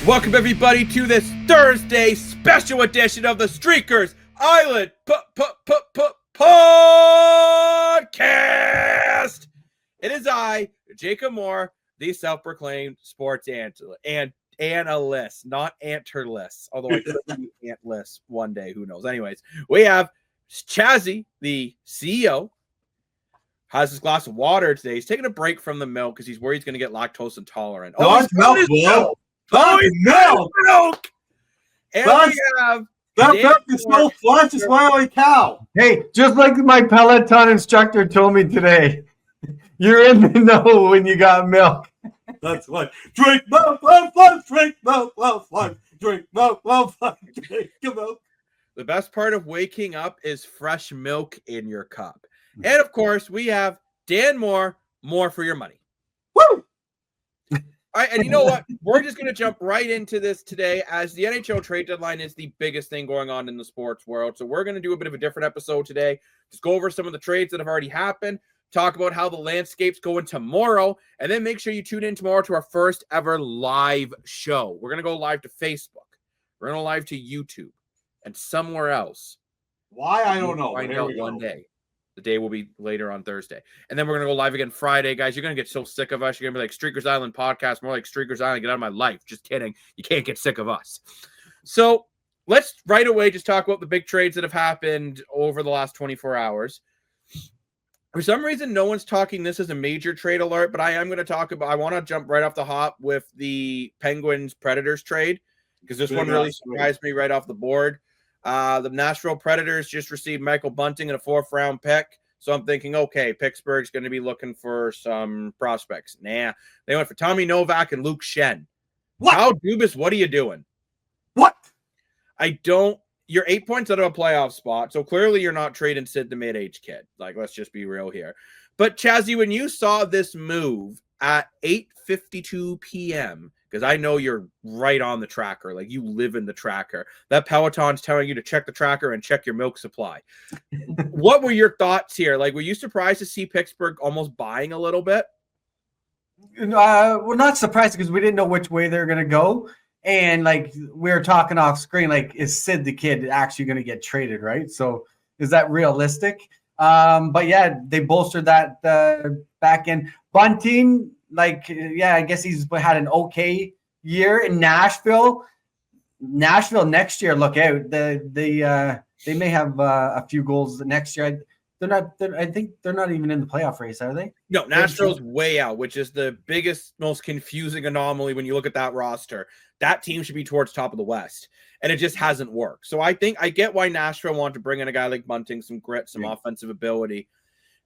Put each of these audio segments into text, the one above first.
Welcome everybody to this Thursday special edition of the Streakers Island podcast. It is I, Jacob Moore, the self-proclaimed sports analyst, not antlerless. Although I could be antless one day, who knows? Anyways, we have Chazzy, the CEO, has his glass of water today. He's taking a break from the milk because he's worried he's going to get lactose intolerant. Milk. And we have that milk is so flush, it's my only cow. Hey, just like my Peloton instructor told me today, you're in the know when you got milk. That's what. Drink milk, love, drink milk, love, drink milk, love, drink milk. The best part of waking up is fresh milk in your cup. And of course, we have Dan Moore, more for your money. Woo! All right, and you know what? We're just going to jump right into this today as the NHL Trade Deadline is the biggest thing going on in the sports world. So we're going to do a bit of a different episode today. Just go over some of the trades that have already happened, talk about how the landscape's going tomorrow, and then make sure you tune in tomorrow to our first ever live show. We're going to go live to Facebook. We're going to go live to YouTube and somewhere else. Why? I don't know. Find out one day. The day will be later on Thursday. And then we're going to go live again Friday. Guys, you're going to get so sick of us. You're going to be like, Streakers Island podcast, more like Streakers Island. Get out of my life. Just kidding. You can't get sick of us. So let's right away just talk about the big trades that have happened over the last 24 hours. For some reason, no one's talking this as a major trade alert, but I am going to talk about, I want to jump right off the hop with the Penguins-Predators trade because this one really surprised me right off the board. The Nashville Predators just received Michael Bunting in a 4th-round pick. So I'm thinking, okay, Pittsburgh's going to be looking for some prospects. Nah, they went for Tommy Novak and Luke Schenn. What? How Dubas, what are you doing? What? You're 8 points out of a playoff spot. So clearly you're not trading Sid the mid-age kid. Like, let's just be real here. But Chazzy, when you saw this move at 8:52 p.m., because I know you're right on the tracker. Like, you live in the tracker. That Peloton's telling you to check the tracker and check your milk supply. What were your thoughts here? Like, were you surprised to see Pittsburgh almost buying a little bit? We're not surprised because we didn't know which way they're going to go. And, like, we were talking off screen, like, is Sid the kid actually going to get traded, right? So is that realistic? But, yeah, they bolstered that back end. Bunting, like, yeah, I guess he's had an okay year in Nashville. Nashville next year, look out. They may have a few goals next year. I think they're not even in the playoff race, are they? No, Nashville's way out, which is the biggest, most confusing anomaly when you look at that roster. That team should be towards top of the West, and it just hasn't worked. So I think I get why Nashville wanted to bring in a guy like Bunting, some grit, some offensive ability.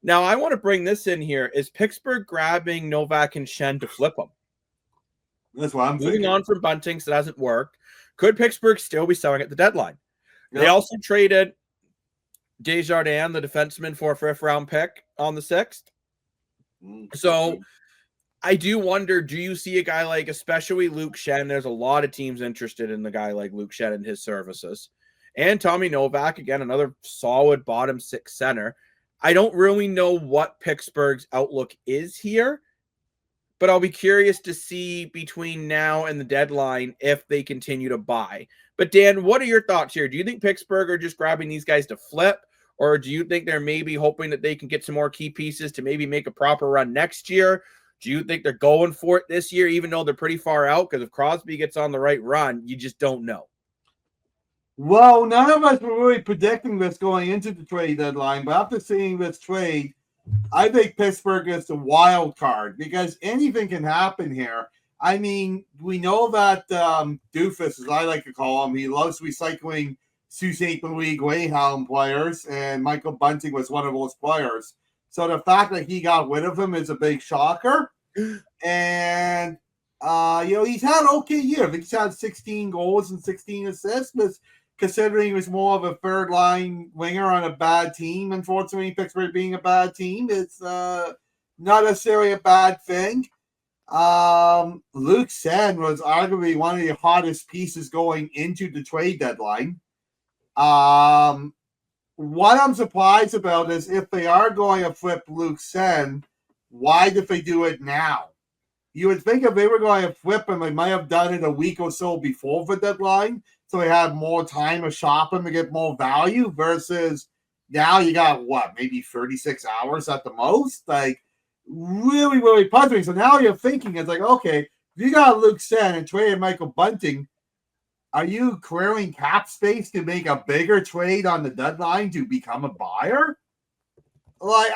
Now, I want to bring this in here. Is Pittsburgh grabbing Novak and Schenn to flip them? That's what I'm moving thinking. on from Bunting, so that hasn't worked. Could Pittsburgh still be selling at the deadline? Yep. They also traded Desjardins, the defenseman, for a 5th-round pick on the 6th. So I do wonder, do you see a guy like, especially Luke Schenn? There's a lot of teams interested in the guy like Luke Schenn and his services. And Tommy Novak, again, another solid bottom 6 center. I don't really know what Pittsburgh's outlook is here, but I'll be curious to see between now and the deadline if they continue to buy. But Dan, what are your thoughts here? Do you think Pittsburgh are just grabbing these guys to flip, or do you think they're maybe hoping that they can get some more key pieces to maybe make a proper run next year? Do you think they're going for it this year, even though they're pretty far out? Because if Crosby gets on the right run, you just don't know. Well, none of us were really predicting this going into the trade deadline, but after seeing this trade, I think Pittsburgh is the wild card because anything can happen here. I mean, we know that Doofus, as I like to call him, he loves recycling Sault Ste. Marie Greyhound players, and Michael Bunting was one of those players. So the fact that he got rid of him is a big shocker. And, he's had an okay year. I think he's had 16 goals and 16 assists, but considering he was more of a third-line winger on a bad team, unfortunately, Pittsburgh being a bad team, it's not necessarily a bad thing. Luke Schenn was arguably one of the hottest pieces going into the trade deadline. What I'm surprised about is if they are going to flip Luke Schenn, why did they do it now? you would think if they were going to flip him, they might have done it a week or so before the deadline, so they had more time to shop him to get more value. Versus now, you got what, maybe 36 hours at the most. Like, really, really puzzling. So now you're thinking, it's like, okay, if you got Luke Sen and traded Michael Bunting, are you clearing cap space to make a bigger trade on the deadline to become a buyer? Like,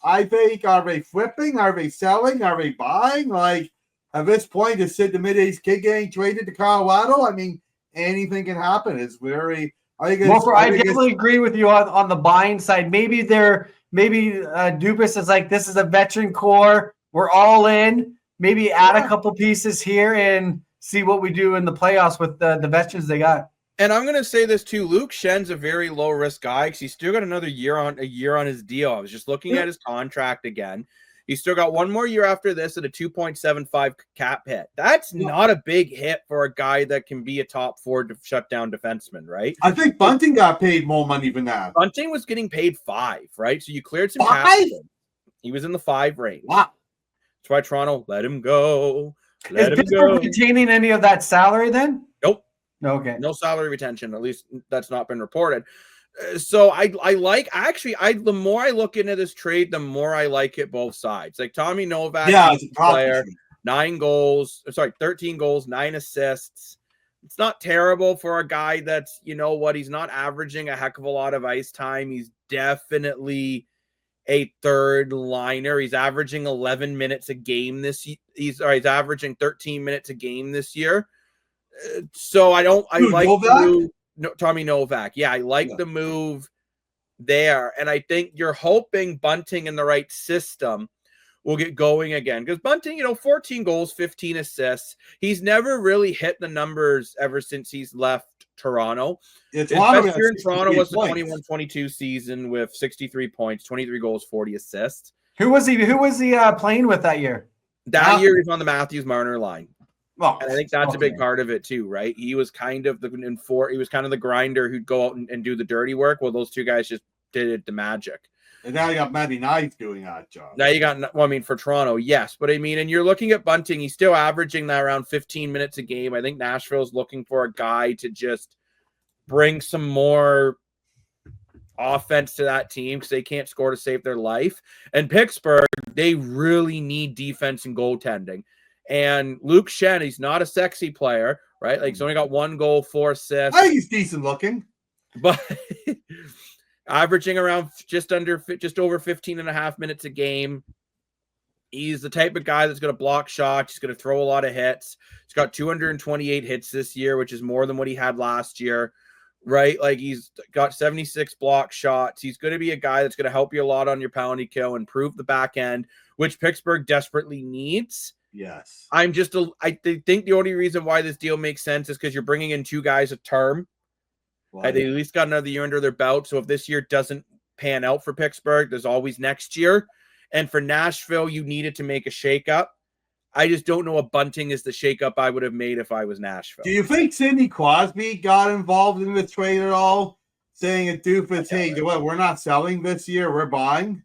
I think, are they flipping? Are they selling? Are they buying? Like, at this point, is Sid the Mid-A's kid getting traded to Colorado? I mean, anything can happen. It's very. I definitely agree with you on the buying side. Maybe Dubas is like, this is a veteran core. We're all in. Maybe add a couple pieces here and see what we do in the playoffs with the veterans they got. And I'm going to say this too. Luke Schen's a very low risk guy because he's still got another year on his deal. I was just looking at his contract again. He's still got one more year after this at a 2.75 cap hit. That's not a big hit for a guy that can be a top 4 shutdown defenseman, right? I think Bunting got paid more money than that. Bunting was getting paid 5, right? So you cleared some 5? cap. He was in the 5 range. Wow. That's why Toronto let him go. Is Pittsburgh retaining any of that salary then? Nope. Okay. No salary retention. At least that's not been reported. So I like, actually, the more I look into this trade, the more I like it both sides. Like Tommy Novak, player, 13 goals, 9 assists. It's not terrible for a guy that's, he's not averaging a heck of a lot of ice time. He's definitely a third liner. He's averaging 11 minutes a game this year. He's averaging 13 minutes a game this year. So I like the move. No, Tommy Novak. Yeah, I like the move there. And I think you're hoping Bunting in the right system will get going again. Because Bunting, 14 goals, 15 assists. He's never really hit the numbers ever since he's left Toronto. His best year in Toronto was the 21-22 season with 63 points, 23 goals, 40 assists. Who was he playing with that year? That year, he's on the Matthews-Marner line. Well, and I think that's a big part of it too, right? He was kind of the grinder who'd go out and do the dirty work. Well, those two guys just did the magic. And now you got Matty Knight doing that job. Now you got, for Toronto, yes. But and you're looking at Bunting, he's still averaging that around 15 minutes a game. I think Nashville's looking for a guy to just bring some more offense to that team because they can't score to save their life. And Pittsburgh, they really need defense and goaltending. And Luke Schenn, he's not a sexy player, right? Like, he's only got 1 goal, 4 assists. I think he's decent looking. But averaging around just over 15 and a half minutes a game. He's the type of guy that's going to block shots. He's going to throw a lot of hits. He's got 228 hits this year, which is more than what he had last year, right? Like, he's got 76 block shots. He's going to be a guy that's going to help you a lot on your penalty kill, improve the back end, which Pittsburgh desperately needs. Yes. I think the only reason why this deal makes sense is because you're bringing in 2 guys a term. They at least got another year under their belt. So if this year doesn't pan out for Pittsburgh, there's always next year. And for Nashville, you needed to make a shakeup. I just don't know if Bunting is the shakeup I would have made if I was Nashville. Do you think Sidney Crosby got involved in the trade at all? Saying at Doofus, hey, we're not selling this year, we're buying?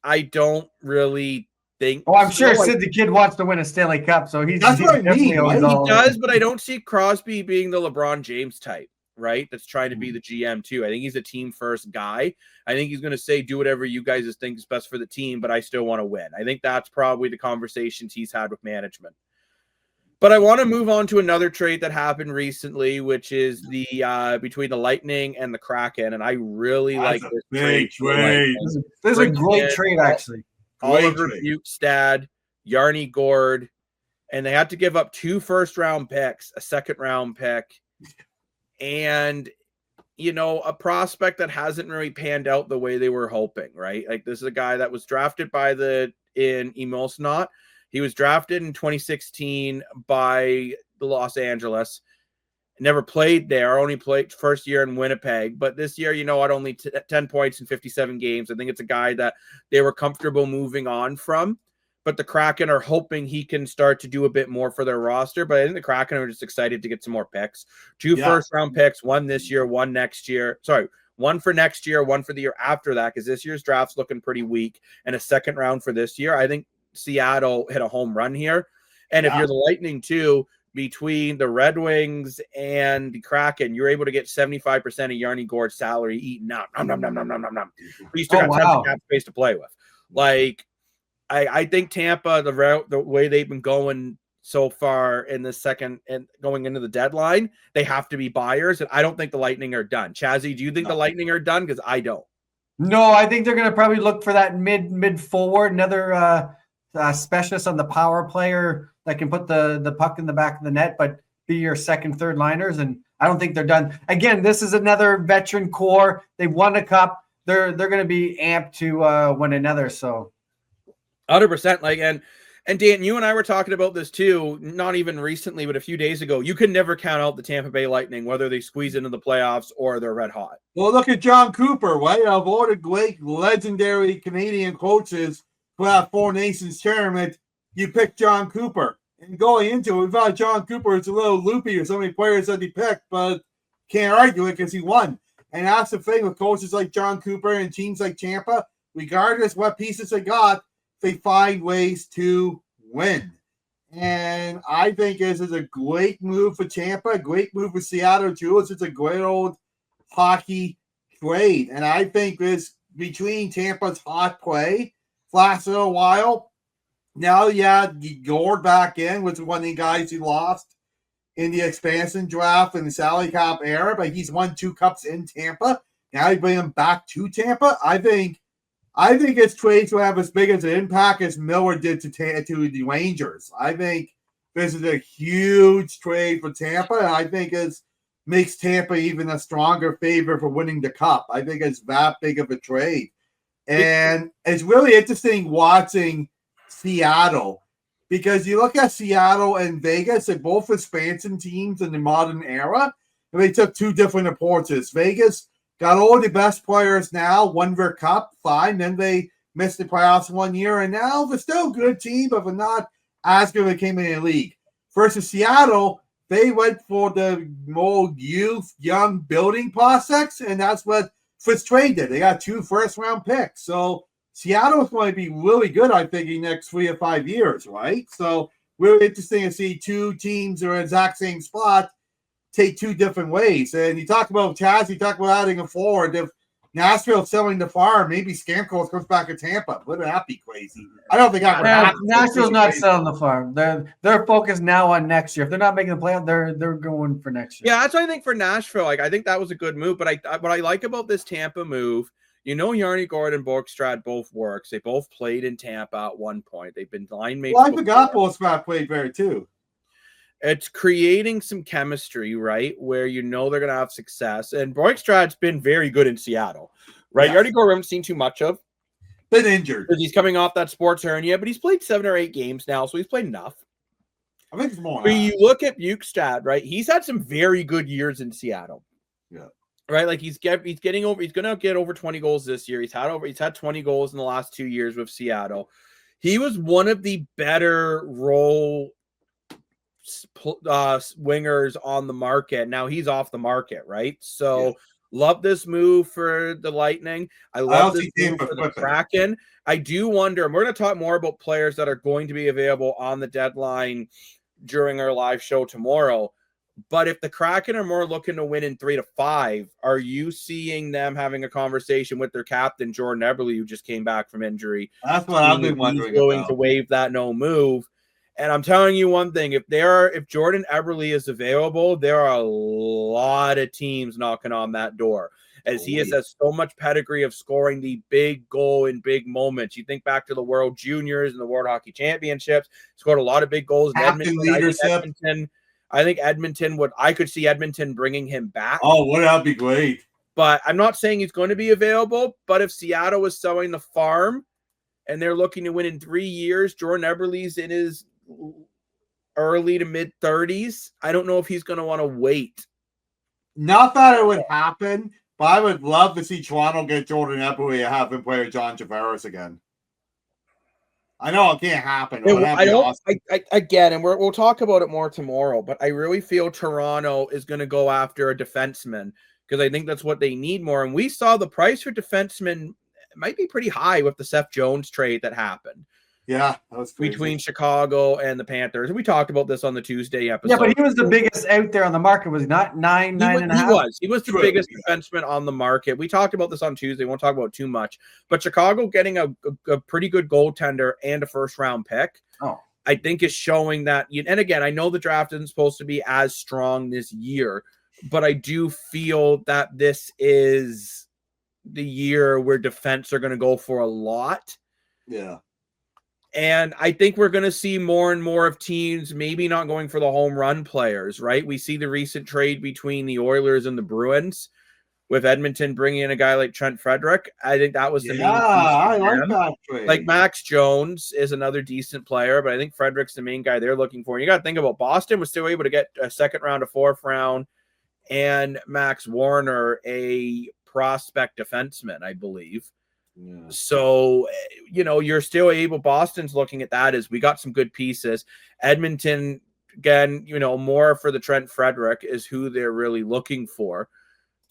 I don't really think. Oh, I'm sure Sid the Kid wants to win a Stanley Cup, so that's what I mean. Right? He does, but I don't see Crosby being the LeBron James type, right? That's trying to be the GM too. I think he's a team first guy. I think he's going to say, do whatever you guys think is best for the team, but I still want to win. I think that's probably the conversations he's had with management. But I want to move on to another trade that happened recently, which is the between the Lightning and the Kraken, and I really like this trade. This is a great trade, actually. Oliver Bukestad, Yarny Gord, and they had to give up 2 first-round picks, a second-round pick, and a prospect that hasn't really panned out the way they were hoping, right? Like, this is a guy that was drafted in Emilsnot. He was drafted in 2016 by the Los Angeles. Never played there, only played first year in Winnipeg. But this year, at only 10 points in 57 games. I think it's a guy that they were comfortable moving on from. But the Kraken are hoping he can start to do a bit more for their roster. But I think the Kraken are just excited to get some more picks. 2 first-round picks, 1 this year, 1 next year. Sorry, 1 for next year, 1 for the year after that, because this year's draft's looking pretty weak. And a second round for this year. I think Seattle hit a home run here. And if you're the Lightning too, between the Red Wings and the Kraken, you're able to get 75% of Yarny Gord's salary eaten out. But you still got tons of cap space to play with. Like, I think Tampa, the way they've been going so far in the second and going into the deadline, they have to be buyers. And I don't think the Lightning are done. Chazzy, do you think the Lightning are done? Because I don't. No, I think they're going to probably look for that mid forward, another specialist on the power player that can put the puck in the back of the net, but be your second, third liners. And I don't think they're done. Again, this is another veteran core. They've won a cup. They're going to be amped to win another. So 100%. Like, and Dan, you and I were talking about this too, not even recently, but a few days ago. You can never count out the Tampa Bay Lightning, whether they squeeze into the playoffs or they're red hot. Well, look at John Cooper, right? Of all the great, legendary Canadian coaches who have Four Nations tournament, you picked John Cooper. And going into it, we thought John Cooper was a little loopy or so many players that he picked, but can't argue it because he won. And that's the thing with coaches like John Cooper and teams like Tampa, regardless what pieces they got, they find ways to win. And I think this is a great move for Tampa, a great move for Seattle too. It's a great old hockey trade. And I think this, between Tampa's hot play last little while, now you had Gord back in, which was one of the guys who lost in the expansion draft in the salary cap era, but he's won 2 cups in Tampa. Now you bring him back to Tampa. I think his trades will have as big as an impact as Miller did to the Rangers. I think this is a huge trade for Tampa, and I think it makes Tampa even a stronger favorite for winning the cup. I think it's that big of a trade. And it's really interesting watching Seattle, because you look at Seattle and Vegas, they're both expansion teams in the modern era, and they took 2 different approaches. Vegas got all the best players now, won their cup, fine. Then they missed the playoffs 1 year, and now they're still a good team, but they're not as good as they came in the league. Versus Seattle, they went for the more young building prospects, and that's what Fitz Trade did. They got 2 first-round picks. So Seattle is going to be really good, I think, in the next 3 or 5 years, right? So really interesting to see 2 teams that are in the exact same spot take 2 different ways. And you talk about Chaz, you talk about adding a forward. If Nashville's selling the farm, maybe Stamkos comes back to Tampa. Wouldn't that be crazy? I don't think that would happen. Nashville's not selling the farm. They're focused now on next year. If they're not making the playoff, they're going for next year. Yeah, that's what I think for Nashville. Like, I think that was a good move. But what I like about this Tampa move, Yarny Gord and Borkstrad both works. They both played in Tampa at one point. They've been line mates. Well, I forgot Borkstrad played there too. It's creating some chemistry, right? Where they're going to have success. And Borkstrad's been very good in Seattle, right? Yes. Yarny Gord we haven't seen too much of. Been injured. He's coming off that sports hernia, but he's played 7 or 8 games now, so he's played enough. I think it's more. When you look at Bukestad, right? He's had some very good years in Seattle. Yeah. Right, like he's going to get over 20 goals this year. He's had 20 goals in the last 2 years with Seattle. He was one of the better role wingers on the market. Now he's off the market, right? So love this move for the Lightning. I love this move for the Kraken. I do wonder, and we're going to talk more about players that are going to be available on the deadline during our live show tomorrow. But if the Kraken are more looking to win in 3 to 5, are you seeing them having a conversation with their captain, Jordan Eberle, who just came back from injury? That's what I've been wondering. He's going to waive that no move. And I'm telling you one thing, if Jordan Eberle is available, there are a lot of teams knocking on that door, as he has so much pedigree of scoring the big goal in big moments. You think back to the World Juniors and the World Hockey Championships, scored a lot of big goals in Edmonton. I think Edmonton I could see Edmonton bringing him back. Oh, would that be great? But I'm not saying he's going to be available. But if Seattle is selling the farm and they're looking to win in 3 years, Jordan Eberle's in his early to mid 30s. I don't know if he's going to want to wait. Not that it would happen, but I would love to see Toronto get Jordan Eberle and have him play with John Tavares again. I know it can't happen. I get it. And we'll talk about it more tomorrow, but I really feel Toronto is going to go after a defenseman because I think that's what they need more. And we saw the price for defensemen might be pretty high with the Seth Jones trade that happened. Yeah, that was crazy. between Chicago and the Panthers. We talked about this on the Tuesday episode. Yeah, but he was the biggest out there on the market, was he not? Nine and a half? He was the True, biggest yeah. defenseman on the market. We talked about this on Tuesday. We won't talk about it too much. But Chicago getting a pretty good goaltender and a first-round pick, I think is showing that. And again, I know the draft isn't supposed to be as strong this year, but I do feel that this is the year where defense are going to go for a lot. Yeah. And I think we're going to see more and more of teams maybe not going for the home run players, right? We see the recent trade between the Oilers and the Bruins with Edmonton bringing in a guy like Trent Frederick. I think that was the main piece I like them. that trade. Like Max Jones is another decent player, but I think Frederick's the main guy they're looking for. And you got to think about Boston was still able to get a second round, a fourth round, and Max Warner, a prospect defenseman, I believe. Yeah. So, you're still able. Boston's looking at that as we got some good pieces. Edmonton, again, more for the Trent Frederick is who they're really looking for,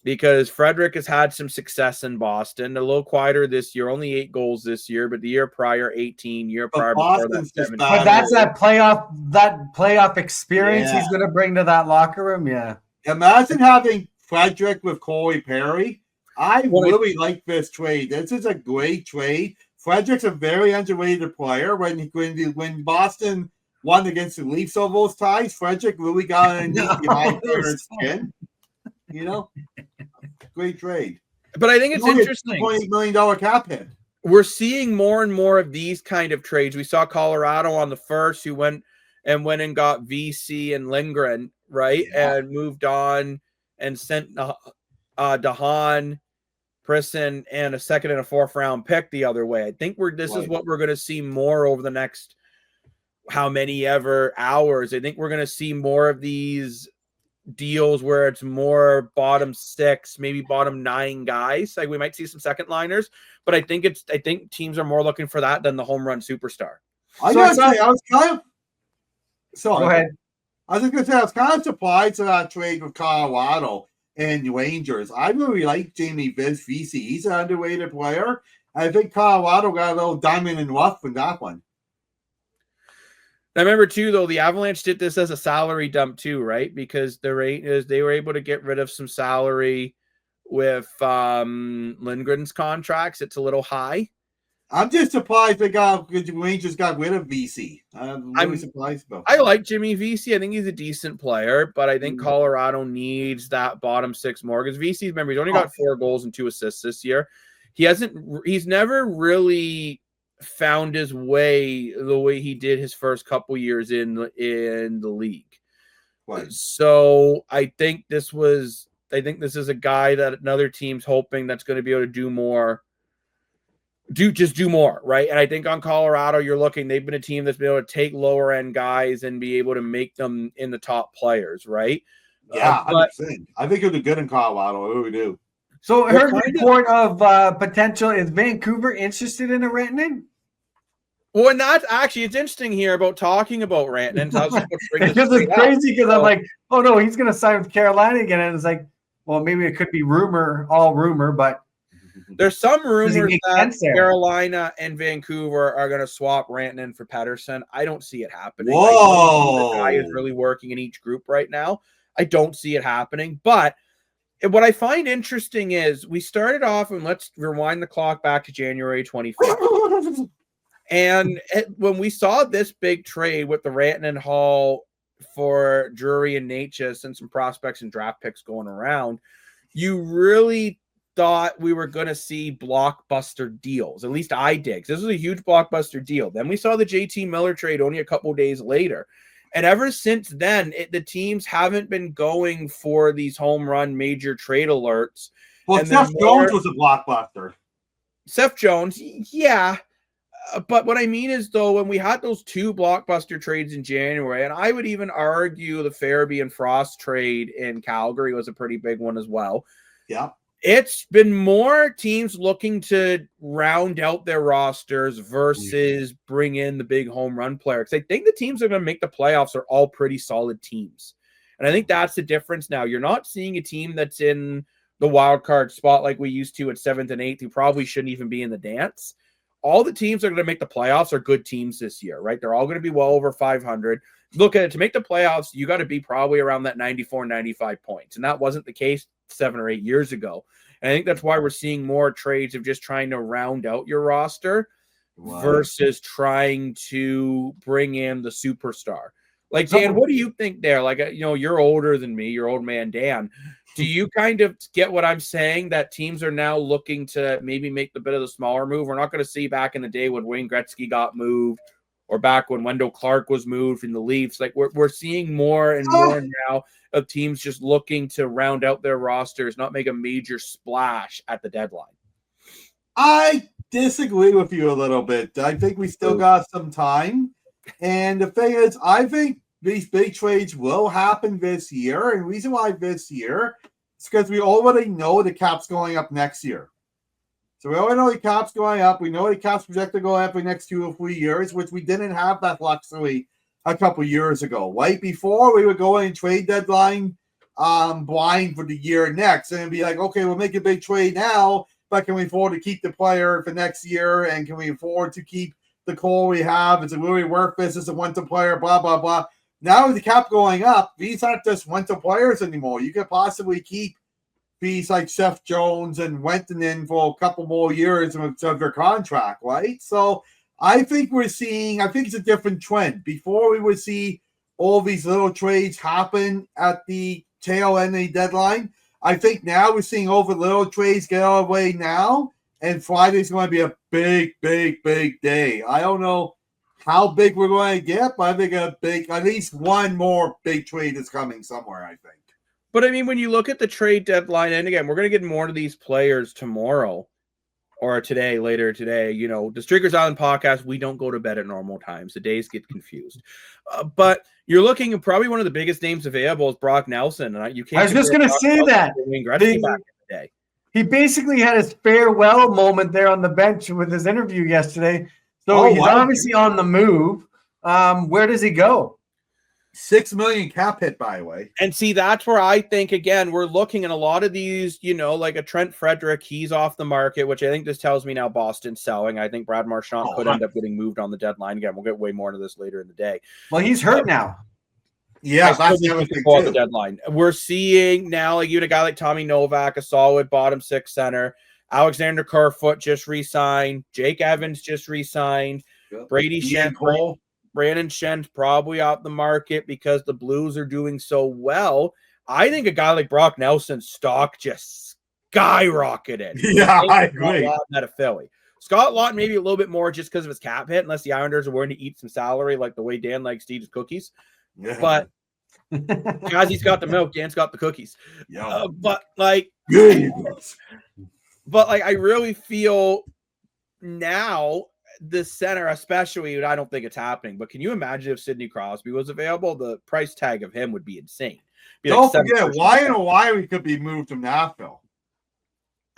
because Frederick has had some success in Boston. A little quieter this year, only 8 goals this year, but the year prior, 18. Year prior, before that, 17. But that's that playoff experience he's going to bring to that locker room. Yeah. Imagine having Frederick with Corey Perry. I really like this trade. This is a great trade. Frederick's a very underrated player. When Boston won against the Leafs all those ties, Frederick really got underneath behind their skin. Great trade. But I think it's interesting. $20 million cap hit. We're seeing more and more of these kind of trades. We saw Colorado on the first, who went and got VC and Lindgren, right? Yeah. And moved on and sent DeHaan, Prisson, and a second and a fourth round pick the other way. I think this is what we're going to see more over the next how many ever hours. I think we're going to see more of these deals where it's more bottom 6, maybe bottom 9 guys. Like we might see some second liners, but I think teams are more looking for that than the home run superstar. I gotta say, I was kind of sorry. Go ahead. I was just gonna say I was kind of surprised to that trade with Colorado and Rangers. I really like Jamie Vesey. He's an underrated player. I think Colorado got a little diamond in rough in that one. I remember too, though, the Avalanche did this as a salary dump too, right? Because they were able to get rid of some salary with Lindgren's contracts. It's a little high. I'm just surprised the Rangers got rid of VC. I'm really surprised about that. I like Jimmy VC. I think he's a decent player, but I think Colorado needs that bottom 6 more because VC's, remember, he's only got 4 goals and 2 assists this year. He's never really found his way the way he did his first couple years in the league. Right. So I think this is a guy that another team's hoping that's going to be able to do more. Do more, right? And I think on Colorado, they've been a team that's been able to take lower end guys and be able to make them in the top players, right? Yeah, but I think he'll do good in Colorado. I really do. So I heard a report of potential. Is Vancouver interested in a Rantanen? Well, and that's actually, it's interesting here about talking about Rantanen. Because it's crazy because I'm like, oh no, he's going to sign with Carolina again. And it's like, well, maybe it could be all rumor, but there's some rumors that Carolina and Vancouver are going to swap Rantanen for Pettersson. I don't see it happening. Whoa. The guy is really working in each group right now. I don't see it happening. But what I find interesting is we started off, and let's rewind the clock back to January 25th. And when we saw this big trade with the Rantanen haul for Drury and Natchez and some prospects and draft picks going around, you really thought we were going to see blockbuster deals. At least I did. This was a huge blockbuster deal. Then we saw the JT Miller trade only a couple days later. And ever since then, the teams haven't been going for these home run major trade alerts. Well, Seth Jones was a blockbuster. Seth Jones, yeah. But what I mean is, though, when we had those 2 blockbuster trades in January, and I would even argue the Farabee and Frost trade in Calgary was a pretty big one as well. Yeah. It's been more teams looking to round out their rosters versus bring in the big home run player. Because I think the teams that are going to make the playoffs are all pretty solid teams. And I think that's the difference now. You're not seeing a team that's in the wild card spot like we used to at 7th and 8th who probably shouldn't even be in the dance. all the teams that are going to make the playoffs are good teams this year, right? They're all going to be well over 500. Look at it, to make the playoffs, you got to be probably around that 94, 95 points. And that wasn't the case 7 or 8 years ago. And I think that's why we're seeing more trades of just trying to round out your roster versus trying to bring in the superstar. Like, Dan, what do you think there? Like, you're older than me, you're old man Dan. Do you kind of get what I'm saying, that teams are now looking to maybe make the bit of the smaller move? We're not going to see back in the day when Wayne Gretzky got moved, or back when Wendell Clark was moved from the Leafs. Like, we're seeing more and more now of teams just looking to round out their rosters, not make a major splash at the deadline. I disagree with you a little bit. I think we still got some time. And the thing is, I think these big trades will happen this year. And the reason why this year is because we already know the cap's going up next year. So we already know the cap's going up. We know the cap's projected to go up for the next 2 or 3 years, which we didn't have that luxury a couple years ago. Right before, we would go in trade deadline blind for the year next. And it'd be like, okay, we'll make a big trade now, but can we afford to keep the player for next year? And can we afford to keep the core we have? Is it really worth this? Is a winter player? Blah, blah, blah. Now with the cap going up, these aren't just winter players anymore. You could possibly keep these like Seth Jones and Wenton in for a couple more years of their contract, right? So I think it's a different trend. Before, we would see all these little trades happen at the tail end of the deadline. I think now we're seeing all the little trades get out of the way now, and Friday's going to be a big, big, big day. I don't know how big we're going to get, but I think at least one more big trade is coming somewhere, I think. But I mean, when you look at the trade deadline, and again, we're going to get more to these players tomorrow or later today. The Streakers Island podcast, we don't go to bed at normal times. The days get confused. But you're looking at probably one of the biggest names available is Brock Nelson. And I was just going to say that. Back in the day. He basically had his farewell moment there on the bench with his interview yesterday. So he's obviously on the move. Where does he go? $6 million cap hit, by the way. And see, that's where I think, again, we're looking at a lot of these, like a Trent Frederick, he's off the market, which I think this tells me now Boston's selling. I think Brad Marchand could end up getting moved on the deadline. Again, we'll get way more into this later in the day. Well, he's hurt now. Yeah, that's the other thing too. The deadline. We're seeing now, like, you had a guy like Tommy Novak, a solid bottom 6 center. Alexander Kerfoot just re-signed. Jake Evans just re-signed. Yep. Brady Schenn. Brandon Schen's probably out the market because the Blues are doing so well. I think a guy like Brock Nelson's stock just skyrocketed. Yeah, I agree. Out of Philly. Scott Lawton maybe a little bit more just because of his cap hit, unless the Islanders are willing to eat some salary like the way Dan likes to eat his cookies. Yeah. But guys, he's got the milk, Dan's got the cookies. Yeah. But I really feel now the center, especially, I don't think it's happening, but can you imagine if Sidney Crosby was available? The price tag of him would be insane. Don't forget, why could be moved to Nashville.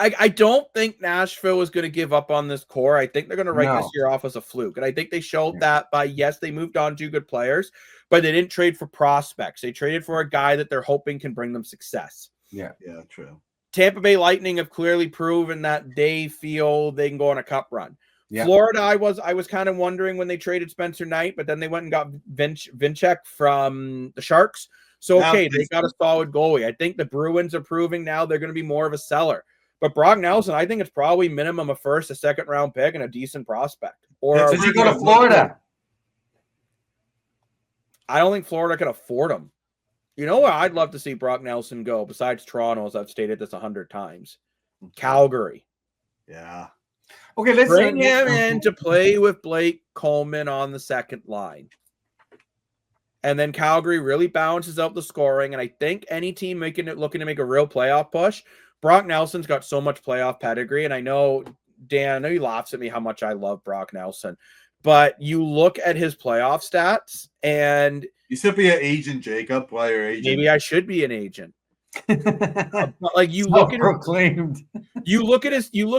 I don't think Nashville is going to give up on this core. I think they're going to write this year off as a fluke. And I think they showed that by, yes, they moved on 2 good players, but they didn't trade for prospects. They traded for a guy that they're hoping can bring them success. Yeah, true. Tampa Bay Lightning have clearly proven that they feel they can go on a cup run. Yeah. Florida, I was kind of wondering when they traded Spencer Knight, but then they went and got Vinchek from the Sharks. So, okay, they got a solid goalie. I think the Bruins are proving now they're going to be more of a seller. But Brock Nelson, I think it's probably minimum a first, a second-round pick, and a decent prospect. Or does he go to Florida? I don't think Florida can afford him. You know where I'd love to see Brock Nelson go, besides Toronto, as I've stated this 100 times? Calgary. Yeah. Okay, let's bring him in to play with Blake Coleman on the second line. And then Calgary really balances out the scoring. And I think any team looking to make a real playoff push, Brock Nelson's got so much playoff pedigree. And I know, Dan, I know he laughs at me how much I love Brock Nelson. But you look at his playoff stats and... You should be an agent, Jacob. Player agent. Maybe I should be an agent. Like you look at you look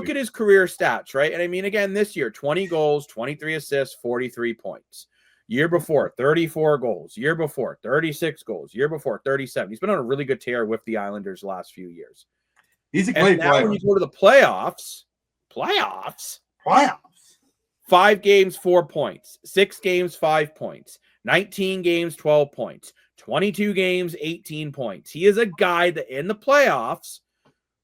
at his career stats, right? And I mean, again, this year 20 goals, 23 assists, 43 points. Year before 34 goals, year before 36 goals, year before 37. He's been on a really good tear with the Islanders the last few years. He's a great player. When you go to the playoffs, 5 games, 4 points. 6 games, 5 points. 19 games, 12 points. 22 games, 18 points. He is a guy that in the playoffs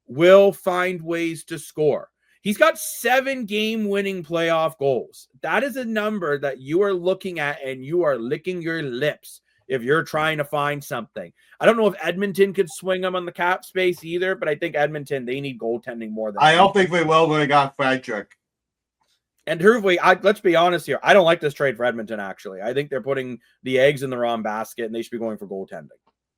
will find ways to score. He's got 7 game-winning playoff goals. That is a number that you are looking at and you are licking your lips if you're trying to find something. I don't know if Edmonton could swing him on the cap space either, but I think Edmonton, they need goaltending more than I don't think they will when they got Frederick. And truthfully, let's be honest here. I don't like this trade for Edmonton, actually. I think they're putting the eggs in the wrong basket, and they should be going for goaltending.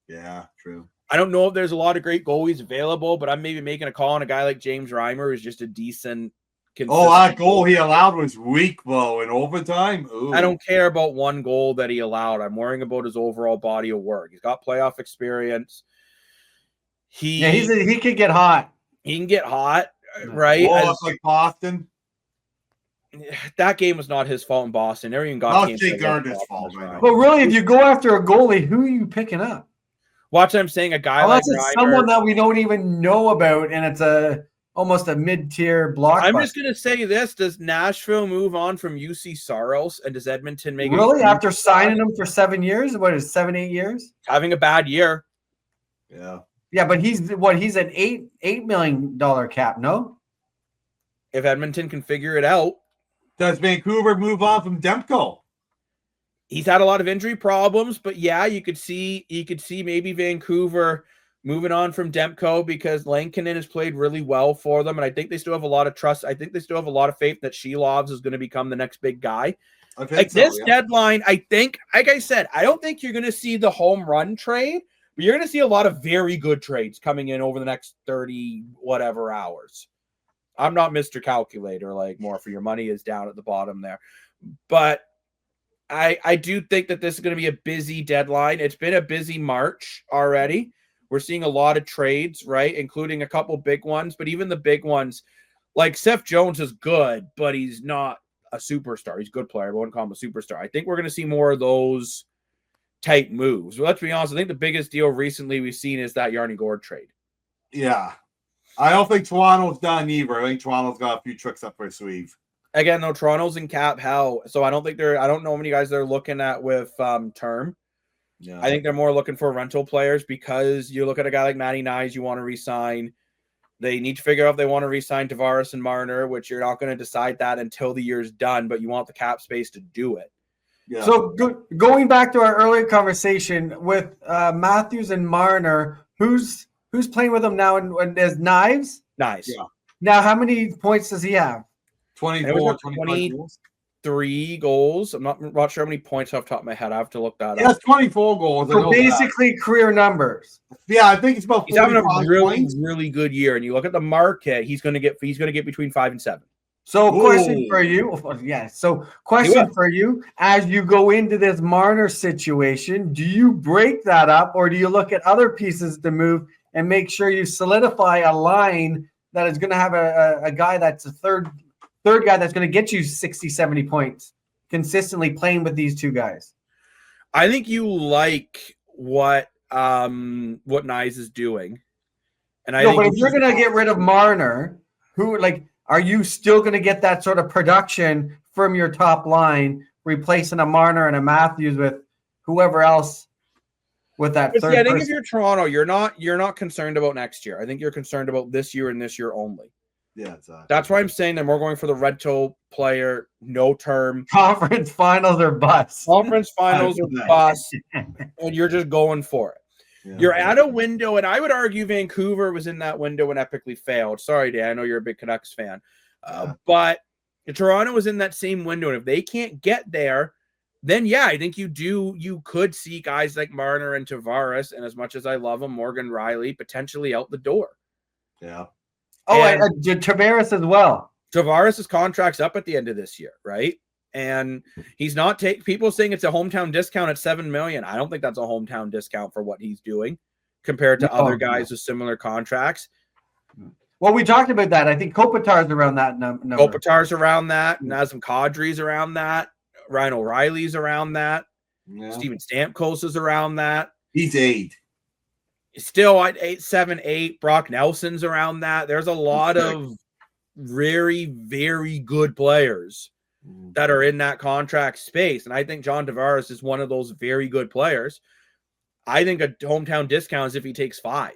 Yeah, true. I don't know if there's a lot of great goalies available, but I'm maybe making a call on a guy like James Reimer, who's just a decent. That goal he allowed was weak, though, in overtime. Ooh. I don't care about one goal that he allowed. I'm worrying about his overall body of work. He's got playoff experience. He could get hot. He can get hot, right? It's like Boston. That game was not his fault in Boston. Never even got Jake Gardner's fault. Right? But really, if you go after a goalie, who are you picking up? Watch, I'm saying a guy Unless like it's Reimer, someone that we don't even know about, and it's almost a mid-tier blockbuster. I'm just gonna say this: does Nashville move on from UC Saros, and does Edmonton make really after signing him for 7 years? What is 7-8 years? Having a bad year. Yeah, but he's an $8 million cap. No, if Edmonton can figure it out. Does Vancouver move on from Demko? He's had a lot of injury problems, but yeah, you could see maybe Vancouver moving on from Demko because Lankinen has played really well for them, and I think they still have a lot of trust. I think they still have a lot of faith that Shelovs is going to become the next big guy. Deadline, I think, like I said, I don't think you're going to see the home run trade, but you're going to see a lot of very good trades coming in over the next 30 whatever hours. I'm not Mr. Calculator, like more for your money is down at the bottom there. But I do think that this is going to be a busy deadline. It's been a busy March already. We're seeing a lot of trades, right? Including a couple big ones, but even the big ones, like Seth Jones is good, but he's not a superstar. He's a good player, but I wouldn't call him a superstar. I think we're going to see more of those type moves. But let's be honest, I think the biggest deal recently we've seen is that Yarny Gord trade. Yeah. I don't think Toronto's done either. I think Toronto's got a few tricks up their sleeve. Again, though, Toronto's in cap hell, so I don't know how many guys they're looking at with term. Yeah. I think they're more looking for rental players because you look at a guy like Matty Nyes you want to re-sign. They need to figure out if they want to re-sign Tavares and Marner, which you're not going to decide that until the year's done, but you want the cap space to do it. Yeah. So going back to our earlier conversation with Matthews and Marner, who's playing with them now? And there's Knives. Nice. Yeah. Now, how many points does he have? 23 goals. I'm not sure how many points off the top of my head. I have to look that up. He has 24 goals. So basically career numbers. Yeah, I think it's about. He's having a really good year, and you look at the market. He's going to get between 5 and 7. So, question for you. Yeah. So, question for you: as you go into this Marner situation, do you break that up, or do you look at other pieces to move and make sure you solidify a line that is going to have a guy that's a third guy that's going to get you 60, 70 points consistently playing with these two guys? I think you like what Nyes is doing. And but if you're going to get rid of Marner, are you still going to get that sort of production from your top line, replacing a Marner and a Matthews with whoever else with that third I think if you're Toronto, you're not concerned about next year. I think you're concerned about this year and this year only. Yeah, exactly. That's why I'm saying that we're going for the rental player, no term. Conference finals or bust. Conference finals or bust, and you're just going for it. Yeah, you're at a window, and I would argue Vancouver was in that window and epically failed. Sorry, Dan, I know you're a big Canucks fan. But Toronto was in that same window, and if they can't get there, then yeah, I think you could see guys like Marner and Tavares, and as much as I love them, Morgan Riley potentially out the door. Yeah. Oh, and Tavares as well. Tavares' contract's up at the end of this year, right? And he's not people saying it's a hometown discount at $7 million. I don't think that's a hometown discount for what he's doing compared to other guys with similar contracts. Well, we talked about that. I think Kopitar's around that number. Kopitar's around that. Nazem Kadri's around that. Ryan O'Reilly's around that. Yeah. Steven Stamkos is around that. He's 8. Still at 8, 7, 8. Brock Nelson's around that. There's a lot of very, very good players that are in that contract space. And I think John Tavares is one of those very good players. I think a hometown discount is if he takes 5.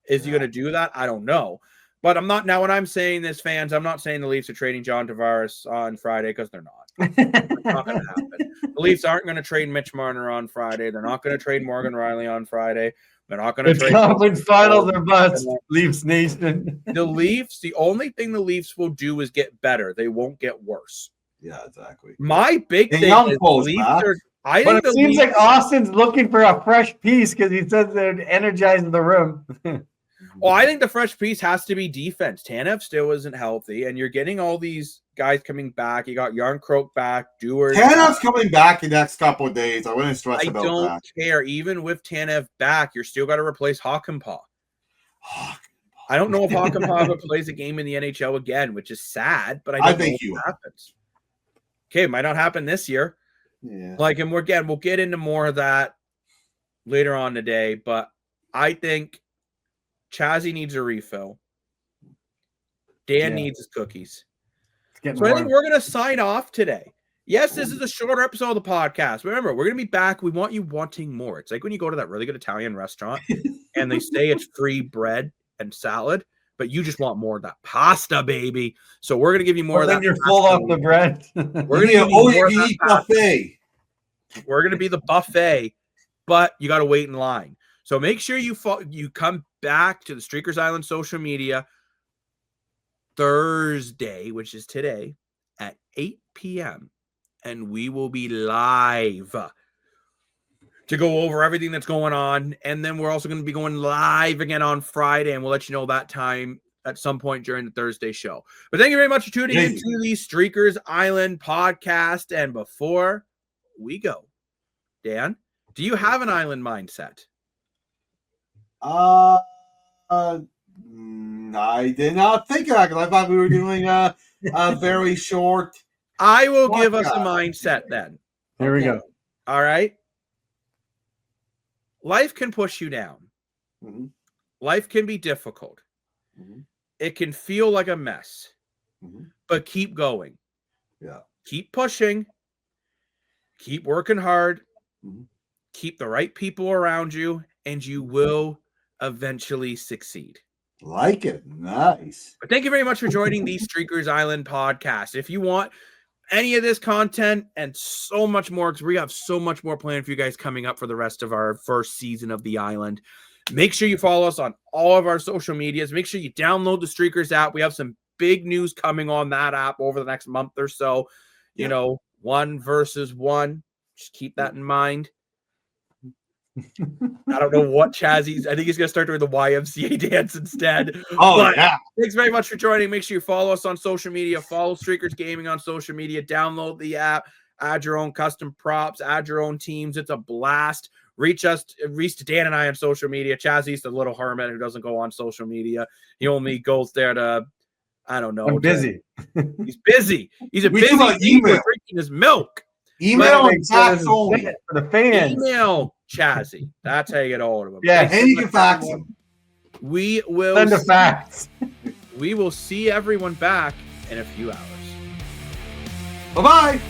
Is he going to do that? I don't know. But I'm not, now when I'm saying this, fans, I'm not saying the Leafs are trading John Tavares on Friday, because they're not. It's not going to happen. The Leafs aren't going to trade Mitch Marner on Friday. They're not going to trade Morgan Rielly on Friday. They're not going to trade. Conference finals are bust. Leafs Nation. The Leafs, the only thing the Leafs will do is get better. They won't get worse. Yeah, exactly. My big And thing young is Cole's Leafs back. are, I But think it the seems Leafs, like Austin's looking for a fresh piece because he says they're energizing the room. well, I think the fresh piece has to be defense. Tanev still isn't healthy, and you're getting all these guys coming back. You got Yarncroke back, Dewar. Tanev's coming back in the next couple of days. I wouldn't stress I about don't that. care. Even with Tanev back, you're still got to replace Hakanpää. I don't know if Hakanpää ever plays a game in the NHL again, which is sad, but I think it happens. Okay, it might not happen this year. Yeah. Like, and we'll get into more of that later on today, but I think Chazzy needs a refill. Dan needs his cookies. So I think we're going to sign off today. Yes, this is a shorter episode of the podcast. Remember, we're going to be back. We want you wanting more. It's like when you go to that really good Italian restaurant and they say it's free bread and salad, but you just want more of that pasta, baby. So we're going to give you more of that. Then you're full off the bread. We're going to give you more of that buffet. We're going to be the buffet, but you got to wait in line. So make sure you come back to the Streakers Island social media Thursday, which is today, at 8 p.m. And we will be live to go over everything that's going on. And then we're also going to be going live again on Friday, and we'll let you know that time at some point during the Thursday show. But thank you very much for tuning into the Streakers Island podcast. And before we go, Dan, do you have an island mindset? I did not think of that because I thought we were doing a very short. I will give us a mindset then. Here we go. All right. Life can push you down. Mm-hmm. Life can be difficult. Mm-hmm. It can feel like a mess. Mm-hmm. But keep going. Yeah. Keep pushing. Keep working hard. Mm-hmm. Keep the right people around you, and you will eventually succeed. Like it. Nice. But thank you very much for joining the Streakers Island podcast. If you want any of this content and so much more, because we have so much more planned for you guys coming up for the rest of our first season of the island, make sure you follow us on all of our social medias. Make sure you download the Streakers app. We have some big news coming on that app over the next month or so. You know, 1 versus 1. Just keep that in mind. I don't know what Chazzy's. I think he's going to start doing the YMCA dance instead. Yeah. Thanks very much for joining. Make sure you follow us on social media. Follow Streakers Gaming on social media. Download the app. Add your own custom props. Add your own teams. It's a blast. Reach to Dan and I on social media. Chazzy's the little hermit who doesn't go on social media. He only goes there to, I don't know. I'm busy. He's busy. He's a busy email. drinking his milk. Email and fax only for the fans. Email Chazzy. That's how you get a hold of him. Yeah, and you can fax them. We will send the facts. We will see everyone back in a few hours. Bye-bye.